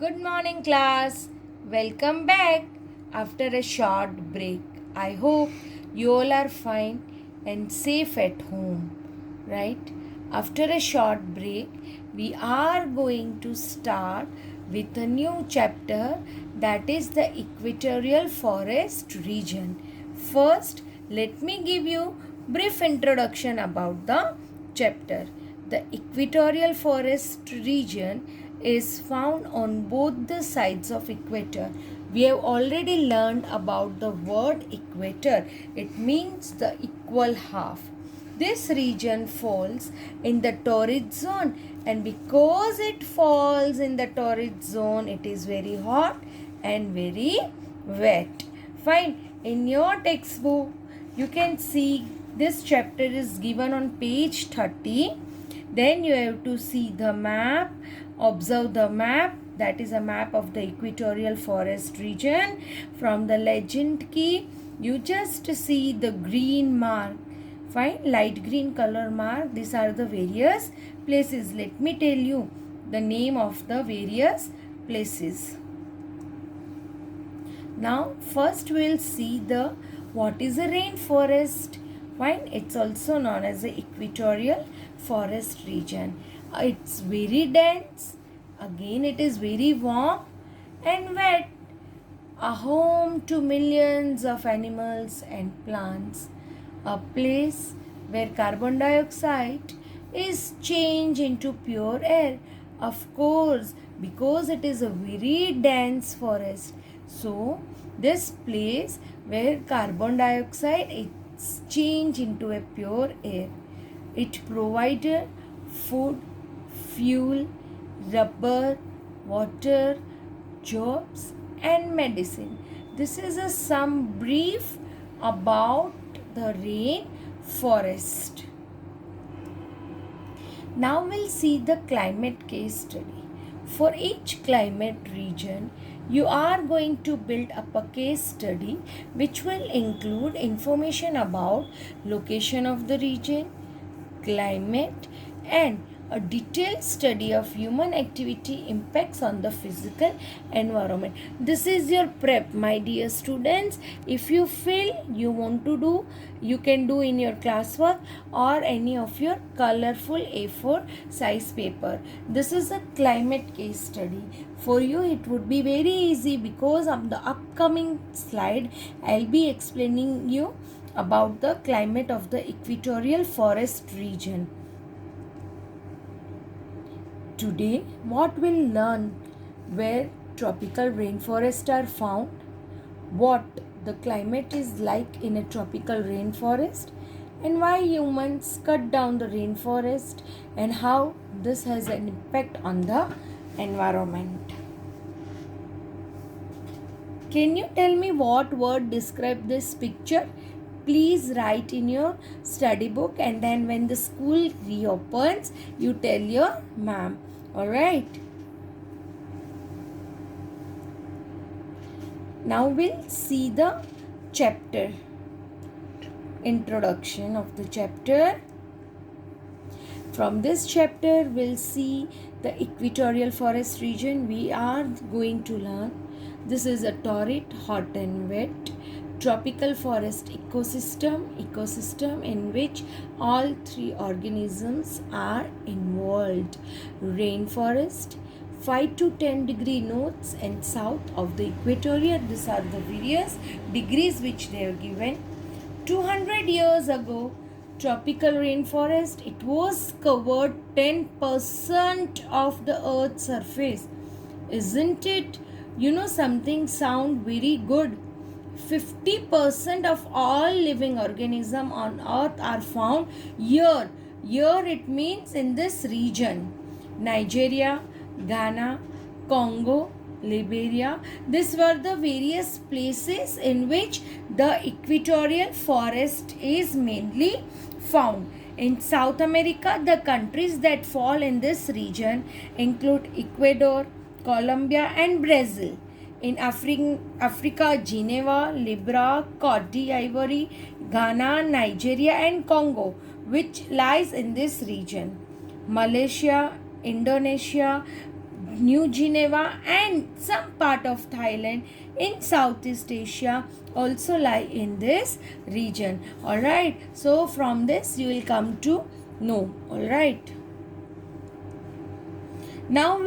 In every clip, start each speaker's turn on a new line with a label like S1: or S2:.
S1: Good morning, class. Welcome back after a short break. I hope you all are fine and safe at home, right? After a short break, we are going to start with a new chapter, that is the equatorial forest region. First, let me give you brief introduction about the chapter. The equatorial forest region is found on both the sides of equator. We have already learned about the word equator. It means the equal half. This region falls in the torrid zone, and because it falls in the torrid zone, it is very hot and very wet. Fine. In your textbook, you can see this chapter is given on page 30. Then you have to see the map, observe the map, that is a map of the equatorial forest region. From the legend key, you just see the green mark. Fine, light green color mark. These are the various places. Let me tell you the name of the various places. Now first we will see the what is a rainforest. Fine, it's also known as the equatorial forest region. It's very dense. Again, it is very warm and wet. A home to millions of animals and plants. A place where carbon dioxide is changed into pure air. Of course, because it is a very dense forest. So, this place where carbon dioxide is changed into a pure air. It provided food, fuel, rubber, water, jobs and medicine. This is some brief about the rainforest. Now we'll see the climate case study. For each climate region, you are going to build up a case study which will include information about location of the region, climate, and a detailed study of human activity impacts on the physical environment. This is your prep, my dear students. If you feel you want to do, you can do in your classwork or any of your colorful A4 size paper. This is a climate case study. For you it would be very easy because of the upcoming slide I'll be explaining you about the climate of the equatorial forest region. Today, what we'll learn: where tropical rainforests are found, what the climate is like in a tropical rainforest, and why humans cut down the rainforest, and how this has an impact on the environment. Can you tell me what word describe this picture? Please write in your study book, and then when the school reopens, you tell your ma'am. Alright. Now we'll see the chapter. Introduction of the chapter. From this chapter, we'll see the equatorial forest region. We are going to learn. This is a torrid, hot and wet tropical forest ecosystem in which all three organisms are involved. Rainforest, 5 to 10 degree north and south of the equator. These are the various degrees which they are given. 200 years ago, tropical rainforest, it was covered 10% of the earth's surface. Isn't it? You know, something sound very good. 50% of all living organisms on earth are found here. Here it means in this region. Nigeria, Ghana, Congo, Liberia. These were the various places in which the equatorial forest is mainly found. In South America, the countries that fall in this region include Ecuador, Colombia and Brazil. In Africa, Geneva, Libya, Cote d'Ivoire, Ghana, Nigeria and Congo, which lies in this region. Malaysia, Indonesia, New Geneva and some part of Thailand in Southeast Asia also lie in this region. Alright, so from this you will come to know. Alright. Now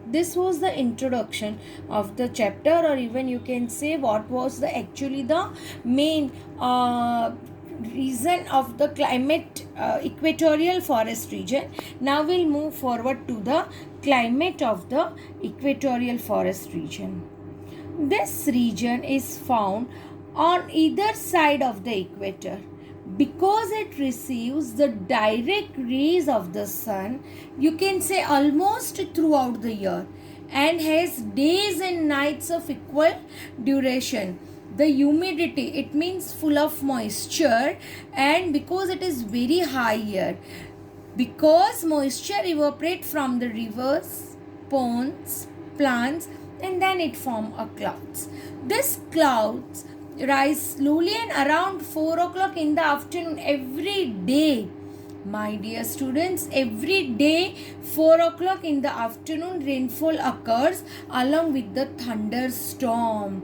S1: this was the introduction of the chapter, or even you can say what was the actually the main reason of the climate equatorial forest region. Now we'll move forward to the climate of the equatorial forest region. This region is found on either side of the equator. Because it receives the direct rays of the sun, you can say almost throughout the year, and has days and nights of equal duration. The humidity, it means full of moisture, and because it is very high here, because moisture evaporates from the rivers, ponds, plants, and then it forms a clouds. This clouds rise slowly and around 4 o'clock in the afternoon every day. My dear students, every day 4 o'clock in the afternoon rainfall occurs along with the thunderstorm.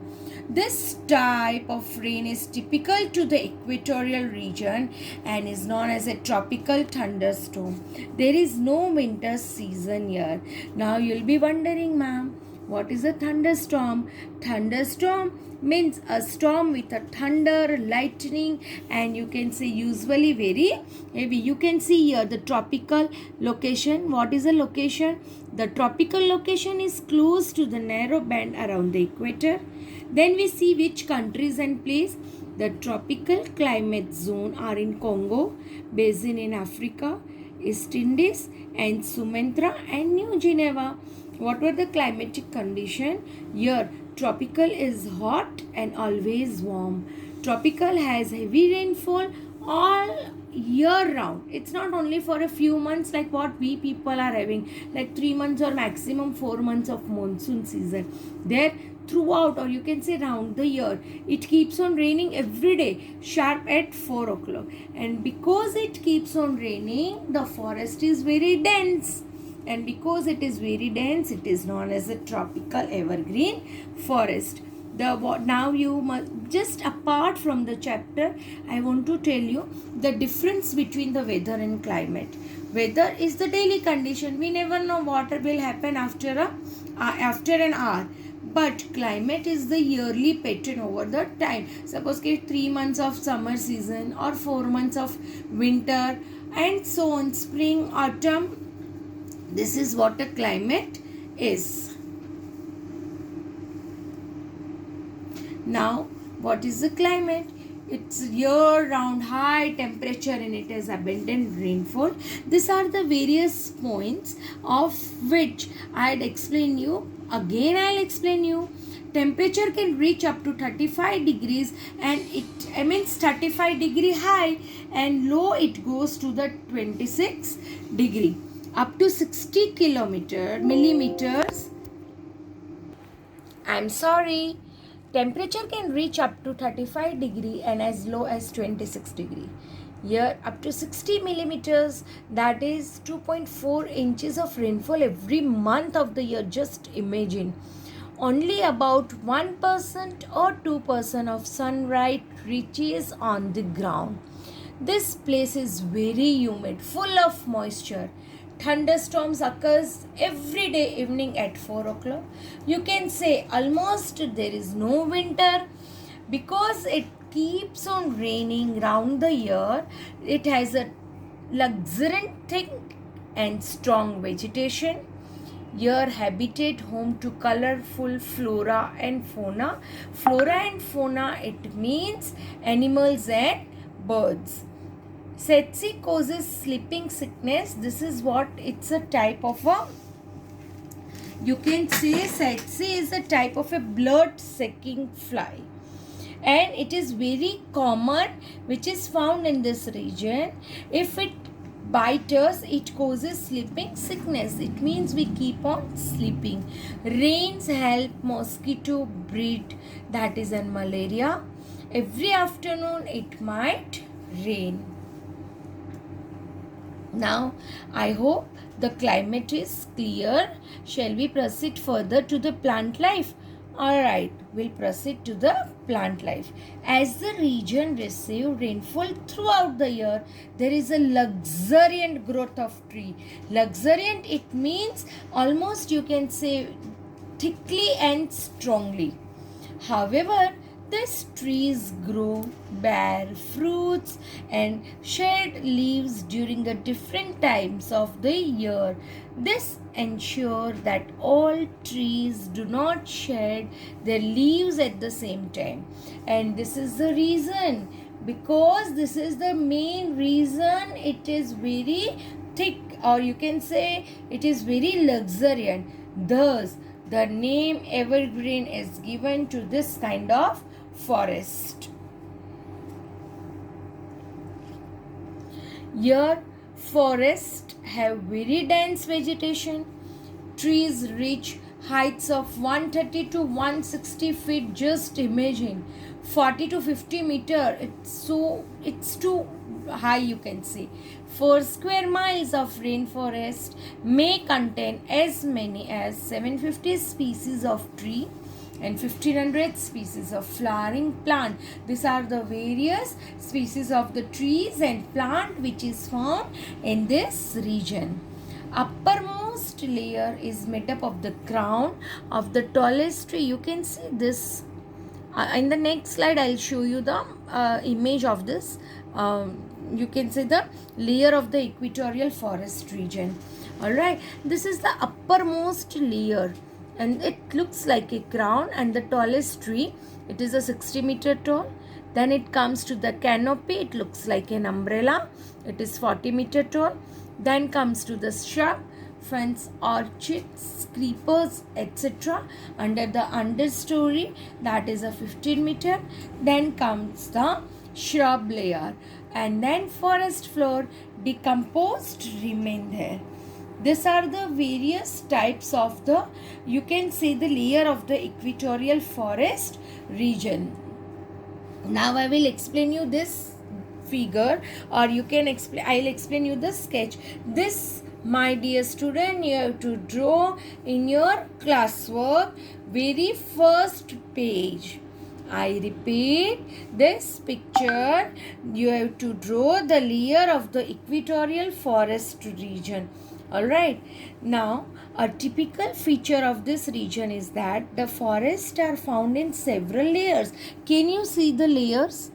S1: This type of rain is typical to the equatorial region and is known as a tropical thunderstorm. There is no winter season here. Now you'll be wondering, ma'am, what is a thunderstorm? Thunderstorm means a storm with a thunder, lightning, and you can say usually very heavy. You can see here the tropical location. What is a location? The tropical location is close to the narrow band around the equator. Then we see which countries and place. The tropical climate zone are in Congo, Basin in Africa, East Indies, and Sumatra and New Geneva. What were the climatic condition? Here, tropical is hot and always warm. Tropical has heavy rainfall all year round. It's not only for a few months like what we people are having, like 3 months or maximum 4 months of monsoon season. There, throughout, or you can say round the year, it keeps on raining every day sharp at 4 o'clock. And because it keeps on raining, the forest is very dense. And because it is very dense, it is known as a tropical evergreen forest. Now you must, just apart from the chapter, I want to tell you the difference between the weather and climate. Weather is the daily condition. We never know what will happen after an hour. But climate is the yearly pattern over the time. Suppose 3 months of summer season or 4 months of winter and so on, spring, autumn. This is what a climate is. Now, what is the climate? It's year-round high temperature and it has abundant rainfall. These are the various points of which I had explained you. Again, I'll explain you. Temperature can reach up to 35 degrees and it means 35 degree high, and low it goes to the 26 degree. Up to 60 millimeters. I'm sorry. Temperature can reach up to 35 degree and as low as 26 degree. Here up to 60 millimeters, that is 2.4 inches of rainfall every month of the year. Just imagine. Only about 1% or 2% of sunlight reaches on the ground. This place is very humid, full of moisture. Thunderstorms occurs every day evening at 4 o'clock. You can say almost there is no winter because it keeps on raining round the year. It has a luxuriant, thick and strong vegetation. Your habitat home to colorful flora and fauna. Flora and fauna, it means animals and birds. Tsetse causes sleeping sickness. This is what it's a type of a, you can say tsetse is a type of a blood sucking fly, and it is very common which is found in this region. If it bites us, it causes sleeping sickness. It means we keep on sleeping. Rains help mosquito breed, that is in malaria. Every afternoon it might rain. Now, I hope the climate is clear. Shall we proceed further to the plant life? Alright, we'll proceed to the plant life. As the region receives rainfall throughout the year, there is a luxuriant growth of tree. Luxuriant, it means almost you can say thickly and strongly. However, these trees grow, bear fruits, and shed leaves during the different times of the year. This ensures that all trees do not shed their leaves at the same time. And this is the reason, because this is the main reason it is very thick, or you can say it is very luxuriant. Thus, the name evergreen is given to this kind of forest. Here, forests have very dense vegetation. Trees reach heights of 130 to 160 feet. Just imagine, 40 to 50 meter. It's too high, you can say. 4 square miles of rainforest may contain as many as 750 species of tree and 1500 species of flowering plant. These are the various species of the trees and plant which is found in this region. Uppermost layer is made up of the crown of the tallest tree. You can see this. In the next slide, I'll show you the image of this. You can see the layer of the equatorial forest region. Alright, this is the uppermost layer and it looks like a crown, and the tallest tree, it is a 60 meter tall. Then it comes to the canopy, it looks like an umbrella, it is 40 meter tall. Then comes to the shrub, ferns, orchids, creepers, etc. Under the understory, that is a 15 meter. Then comes the shrub layer, and then forest floor decomposed remain there. These are the various types of the, you can say, the layer of the equatorial forest region. Now I will explain you this figure, or you can explain, I'll explain you the sketch. This, my dear student, you have to draw in your classwork very first page. I repeat, this picture you have to draw the layer of the equatorial forest region. Alright, now a typical feature of this region is that the forests are found in several layers. Can you see the layers?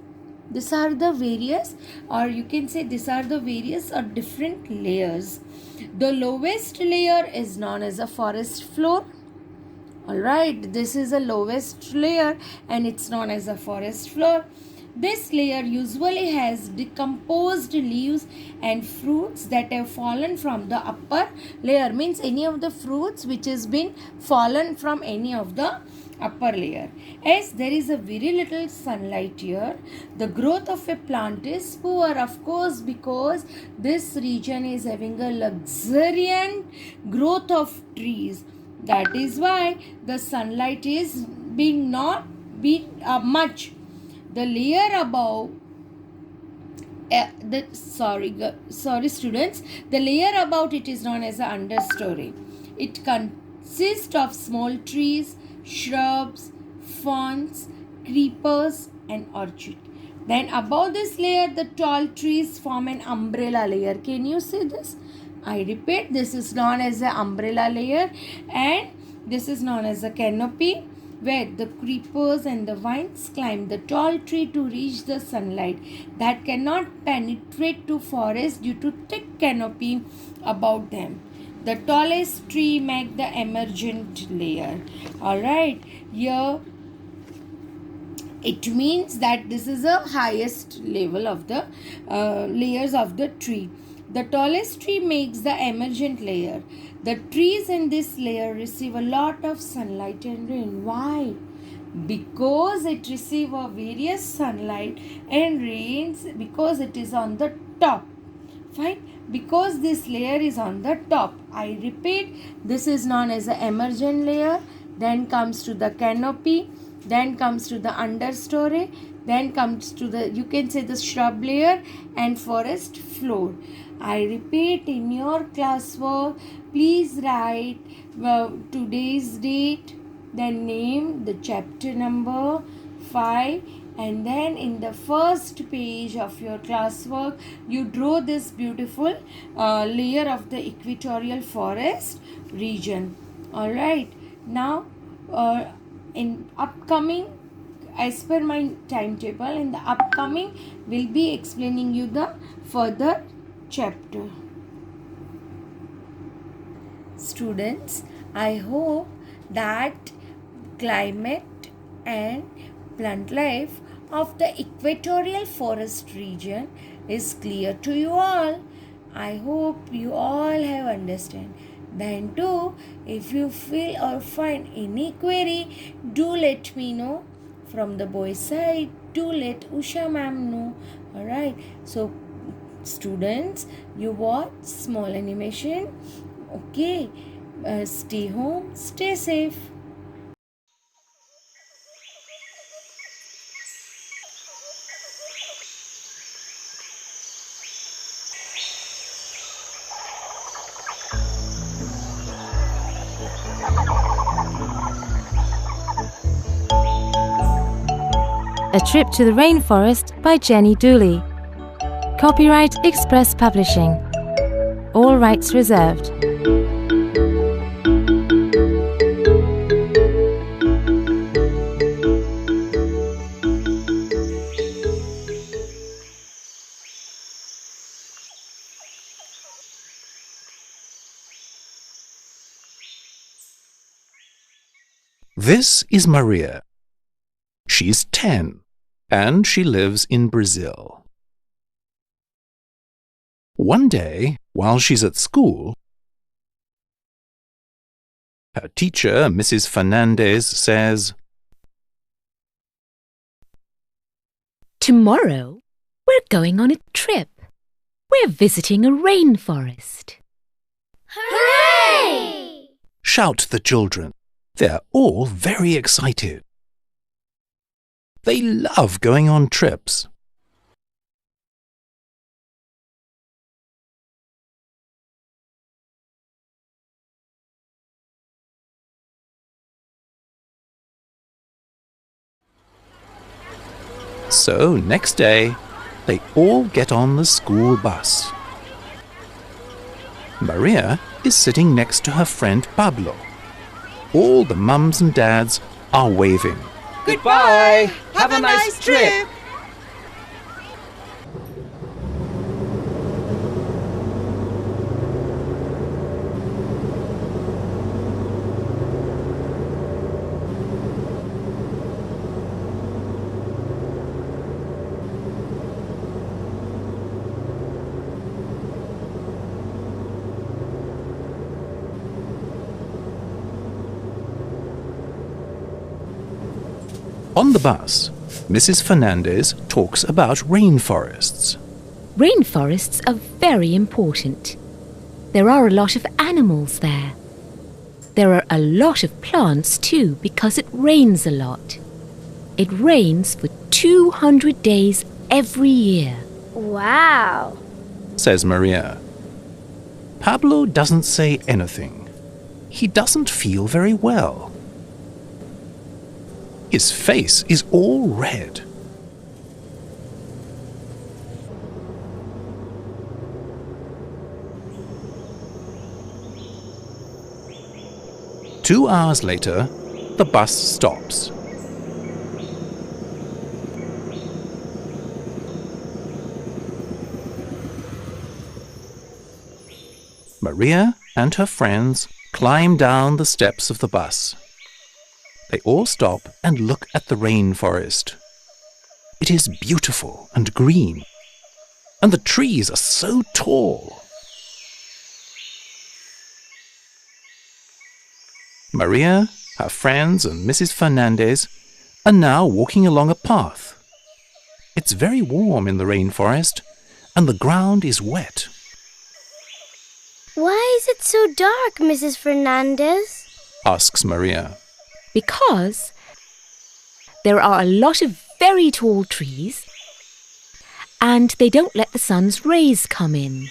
S1: These are the various, or you can say these are the various or different layers. The lowest layer is known as a forest floor. Alright, this is the lowest layer and it's known as a forest floor. This layer usually has decomposed leaves and fruits that have fallen from the upper layer. Means any of the fruits which has been fallen from any of the upper layer. As there is a very little sunlight here, the growth of a plant is poor, of course, because this region is having a luxuriant growth of trees. That is why the sunlight is being not much. The layer above sorry students, the layer about it is known as the understory. It consists of small trees, shrubs, ferns, creepers and orchid. Then above this layer, the tall trees form an umbrella layer. Can you see this? I repeat, this is known as the umbrella layer, and this is known as a canopy, where the creepers and the vines climb the tall tree to reach the sunlight that cannot penetrate to forest due to thick canopy about them. The tallest tree make the emergent layer. Alright, here it means that this is the highest level of the layers of the tree. The tallest tree makes the emergent layer. The trees in this layer receive a lot of sunlight and rain. Why? Because it receives various sunlight and rains, because it is on the top. Fine? Because this layer is on the top. I repeat, this is known as the emergent layer. Then comes to the canopy. then comes to the understory, then comes to the, you can say, the shrub layer and forest floor. I repeat, in your classwork, please write today's date, then name, the chapter number 5, and then in the first page of your classwork you draw this beautiful layer of the equatorial forest region. All right, now in upcoming, as per my timetable, in the upcoming will be explaining you the further chapter. Students, I hope that climate and plant life of the equatorial forest region is clear to you all. I hope you all have understand. Then too, if you feel or find any query, do let me know. From the boys side, do let Usha ma'am know. Alright, so students, you watch small animation. Okay, stay home, stay safe.
S2: A Trip to the Rainforest by Jenny Dooley. Copyright Express Publishing. All rights reserved.
S3: This is Maria. She's 10 and she lives in Brazil. One day, while she's at school, her teacher, Mrs. Fernandez, says,
S4: "Tomorrow, we're going on a trip. We're visiting a rainforest."
S5: Hooray!
S3: Shout the children. They're all very excited. They love going on trips. So next day, they all get on the school bus. Maria is sitting next to her friend Pablo. All the mums and dads are waving.
S6: Goodbye! Have a nice trip!
S3: On the bus, Mrs. Fernandez talks about rainforests.
S4: Rainforests are very important. There are a lot of animals there. There are a lot of plants too because it rains a lot. It rains for 200 days every year.
S5: Wow!
S3: Says Maria. Pablo doesn't say anything. He doesn't feel very well. His face is all red. Two hours later, the bus stops. Maria and her friends climb down the steps of the bus. They all stop and look at the rainforest. It is beautiful and green, and the trees are so tall. Maria, her friends, and Mrs. Fernandez are now walking along a path. It's very warm in the rainforest, and the ground is wet.
S5: Why is it so dark, Mrs. Fernandez?
S3: Asks Maria.
S4: Because There are a lot of very tall trees, and they don't let the sun's rays come in.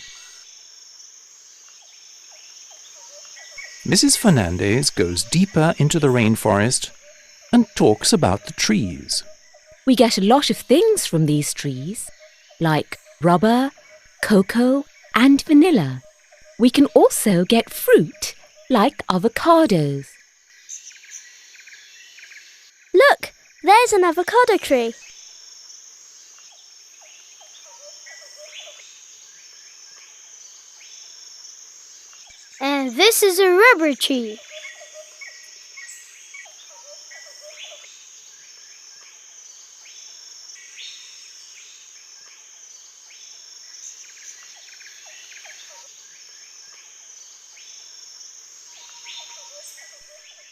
S3: Mrs. Fernandez goes deeper into the rainforest and talks about the trees.
S4: We get a lot of things from these trees, like rubber, cocoa, and vanilla. We can also get fruit, like avocados.
S5: Look, there's an avocado tree. And this is a rubber tree.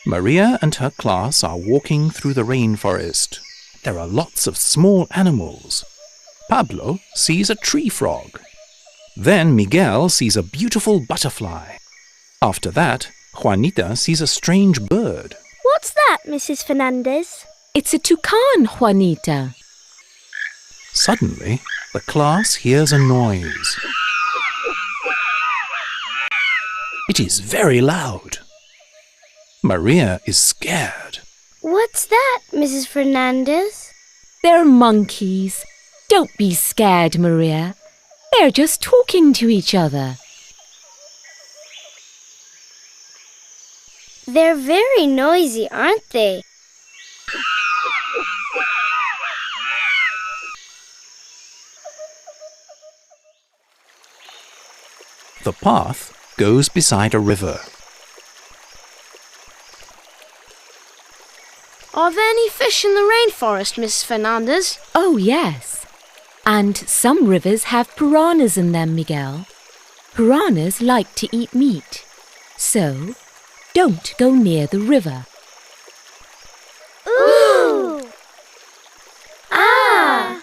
S3: Maria and her class are walking through the rainforest. There are lots of small animals. Pablo sees a tree frog. Then Miguel sees a beautiful butterfly. After that, Juanita sees a strange bird.
S5: What's that, Mrs. Fernandez?
S4: It's a toucan, Juanita.
S3: Suddenly, the class hears a noise. It is very loud. Maria is scared.
S5: What's that, Mrs. Fernandez?
S4: They're monkeys. Don't be scared, Maria. They're just talking to each other.
S5: They're very noisy, aren't they?
S3: The path goes beside a river.
S7: Are there any fish in the rainforest, Mrs. Fernandez?
S4: Oh, yes. And some rivers have piranhas in them, Miguel. Piranhas like to eat meat. So, don't go near the river.
S5: Ooh! Ah!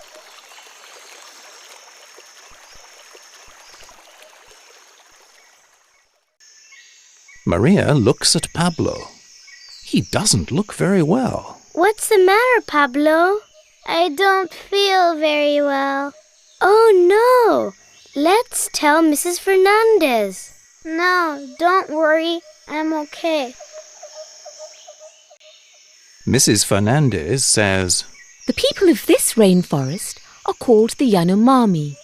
S3: Maria looks at Pablo. He doesn't look very well.
S5: What's the matter, Pablo? I don't feel very well. Oh, no. Let's tell Mrs. Fernandez. No, don't worry. I'm okay.
S3: Mrs. Fernandez says,
S4: The people of this rainforest are called the Yanomami.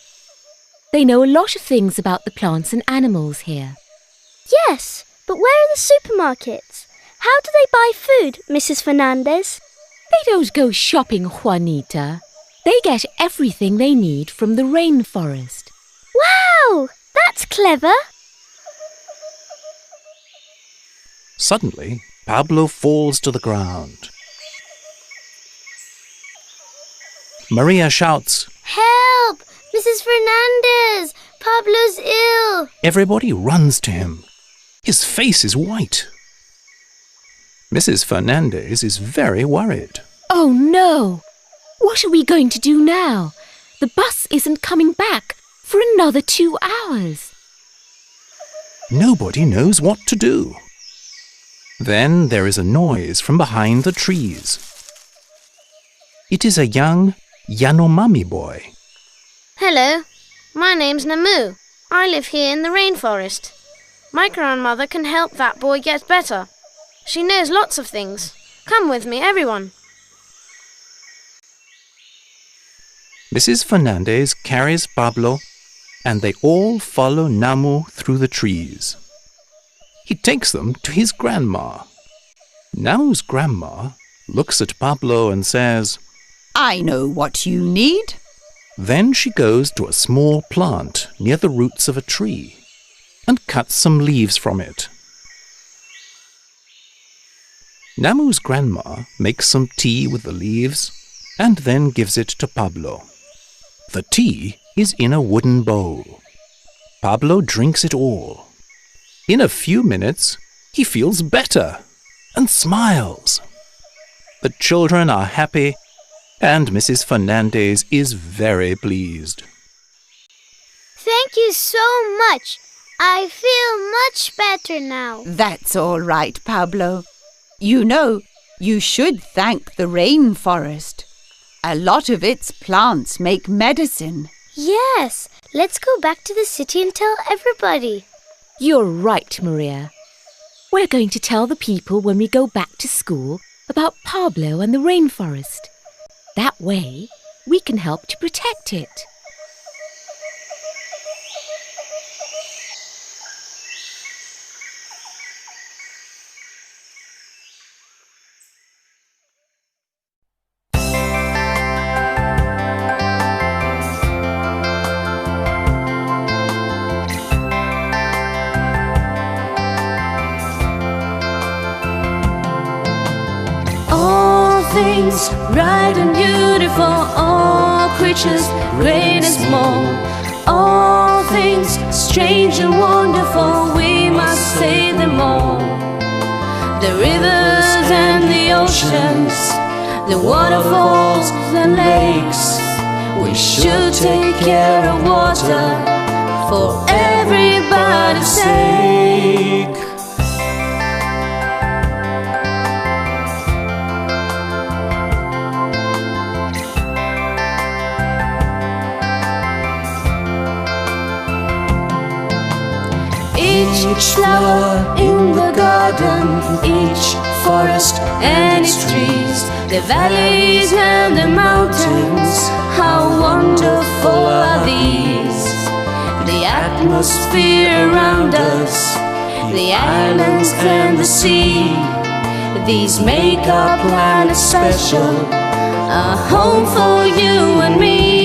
S4: They know a lot of things about the plants and animals here.
S5: Yes, but where are the supermarkets? How do they buy food, Mrs. Fernandez?
S4: They don't go shopping, Juanita. They get everything they need from the rainforest.
S5: Wow! That's clever.
S3: Suddenly, Pablo falls to the ground. Maria shouts,
S5: Help! Mrs. Fernandez! Pablo's ill!
S3: Everybody runs to him. His face is white. Mrs. Fernandez is very worried.
S4: Oh, no! What are we going to do now? The bus isn't coming back for another 2 hours.
S3: Nobody knows what to do. Then there is a noise from behind the trees. It is a young Yanomami boy.
S7: Hello, my name's Namu. I live here in the rainforest. My grandmother can help that boy get better. She knows lots of things. Come with me, everyone.
S3: Mrs. Fernandez carries Pablo, and they all follow Namu through the trees. He takes them to his grandma. Namu's grandma looks at Pablo and says,
S8: I know what you need.
S3: Then she goes to a small plant near the roots of a tree and cuts some leaves from it. Namu's grandma makes some tea with the leaves and then gives it to Pablo. The tea is in a wooden bowl. Pablo drinks it all. In a few minutes, he feels better and smiles. The children are happy, and Mrs. Fernandez is very pleased.
S5: Thank you so much. I feel much better now.
S8: That's all right, Pablo. You know, You should thank the rainforest. A lot of its plants make medicine.
S5: Yes, let's go back to the city and tell everybody.
S4: You're right, Maria. We're going to tell the people when we go back to school about Pablo and the rainforest. That way, we can help to protect it.
S1: Things bright and beautiful, all creatures great and small, all things strange and wonderful, we must save them all. The rivers and the oceans, the waterfalls and lakes, we should take care of water for everybody's sake. Each flower in the garden, each forest and its trees, the valleys and the mountains, how wonderful are these. The atmosphere around us, the islands and the sea, these make our planet special, a home for you and me.